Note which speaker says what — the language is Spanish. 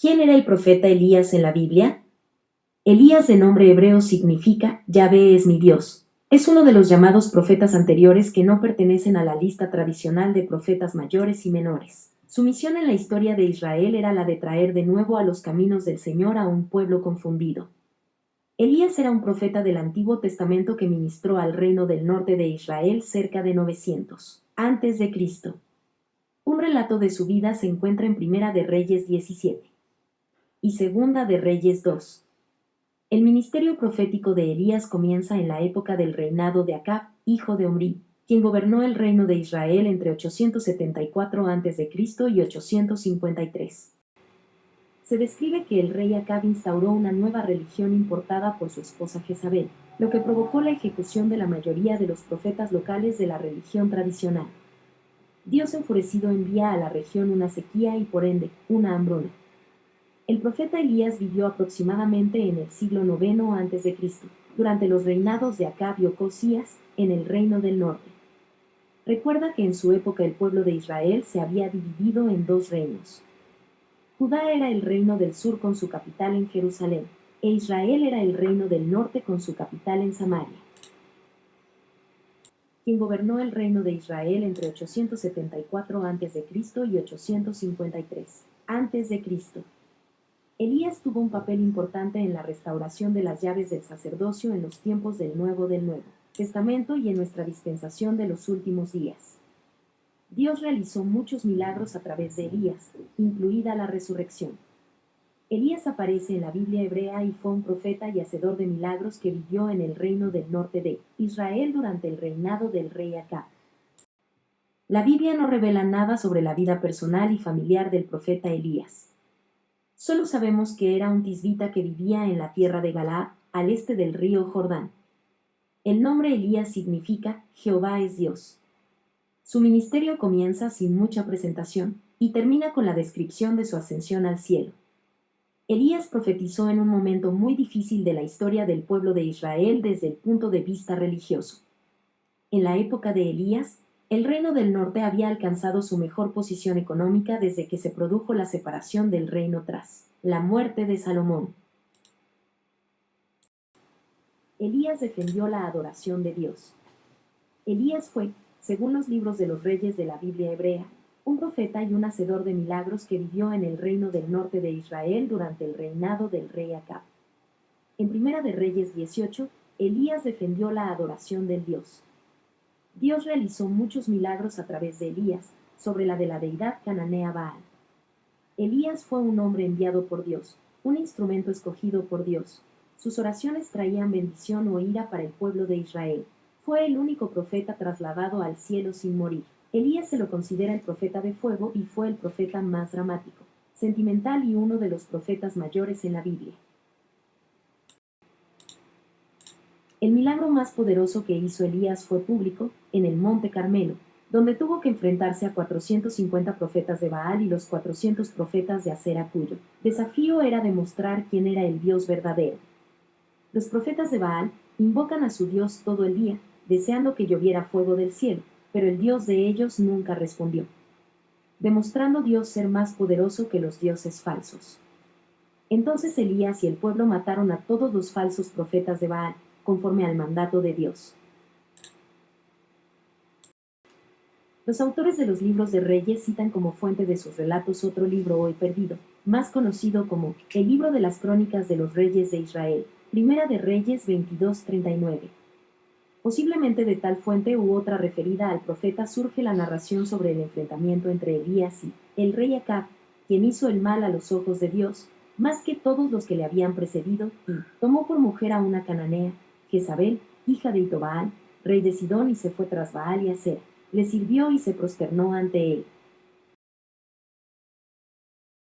Speaker 1: ¿Quién era el profeta Elías en la Biblia? Elías, de nombre hebreo, significa Yahvé es mi Dios. Es uno de los llamados profetas anteriores que no pertenecen a la lista tradicional de profetas mayores y menores. Su misión en la historia de Israel era la de traer de nuevo a los caminos del Señor a un pueblo confundido. Elías era un profeta del Antiguo Testamento que ministró al reino del norte de Israel cerca de 900 antes de Cristo. Un relato de su vida se encuentra en Primera de Reyes 17 y Segunda de Reyes 2. El ministerio profético de Elías comienza en la época del reinado de Acab, hijo de Omri, quien gobernó el reino de Israel entre 874 a.C. y 853. Se describe que el rey Acab instauró una nueva religión importada por su esposa Jezabel, lo que provocó la ejecución de la mayoría de los profetas locales de la religión tradicional. Dios enfurecido envía a la región una sequía y por ende, una hambruna. El profeta Elías vivió aproximadamente en el siglo IX a.C., durante los reinados de Acab y Ocosías, en el reino del norte. Recuerda que en su época el pueblo de Israel se había dividido en dos reinos. Judá era el reino del sur con su capital en Jerusalén, e Israel era el reino del norte con su capital en Samaria. Quien gobernó el reino de Israel entre 874 a.C. y 853 a.C. Elías tuvo un papel importante en la restauración de las llaves del sacerdocio en los tiempos del Nuevo Testamento y en nuestra dispensación de los últimos días. Dios realizó muchos milagros a través de Elías, incluida la resurrección. Elías aparece en la Biblia hebrea y fue un profeta y hacedor de milagros que vivió en el reino del norte de Israel durante el reinado del rey Acab. La Biblia no revela nada sobre la vida personal y familiar del profeta Elías. Solo sabemos que era un tisbita que vivía en la tierra de Galaad, al este del río Jordán. El nombre Elías significa Jehová es Dios. Su ministerio comienza sin mucha presentación y termina con la descripción de su ascensión al cielo. Elías profetizó en un momento muy difícil de la historia del pueblo de Israel desde el punto de vista religioso. En la época de Elías, el reino del norte había alcanzado su mejor posición económica desde que se produjo la separación del reino tras la muerte de Salomón. Elías defendió la adoración de Dios. Elías fue, según los libros de los reyes de la Biblia hebrea, un profeta y un hacedor de milagros que vivió en el reino del norte de Israel durante el reinado del rey Acab. En Primera de Reyes 18, Elías defendió la adoración del Dios. Dios realizó muchos milagros a través de Elías sobre la de la deidad cananea Baal. Elías fue un hombre enviado por Dios, un instrumento escogido por Dios. Sus oraciones traían bendición o ira para el pueblo de Israel. Fue el único profeta trasladado al cielo sin morir. Elías se lo considera el profeta de fuego y fue el profeta más dramático, sentimental y uno de los profetas mayores en la Biblia. El milagro más poderoso que hizo Elías fue público, en el Monte Carmelo, donde tuvo que enfrentarse a 450 profetas de Baal y los 400 profetas de Acera, cuyo desafío era demostrar quién era el Dios verdadero. Los profetas de Baal invocan a su Dios todo el día, deseando que lloviera fuego del cielo, pero el Dios de ellos nunca respondió, demostrando Dios ser más poderoso que los dioses falsos. Entonces Elías y el pueblo mataron a todos los falsos profetas de Baal, conforme al mandato de Dios. Los autores de los libros de Reyes citan como fuente de sus relatos otro libro hoy perdido, más conocido como el libro de las crónicas de los reyes de Israel, Primera de Reyes 22:39. Posiblemente de tal fuente u otra referida al profeta surge la narración sobre el enfrentamiento entre Elías y el rey Acab, quien hizo el mal a los ojos de Dios, más que todos los que le habían precedido, y tomó por mujer a una cananea, Jezabel, hija de Itobaal, rey de Sidón, y se fue tras Baal y Acera. Le sirvió y se prosternó ante él.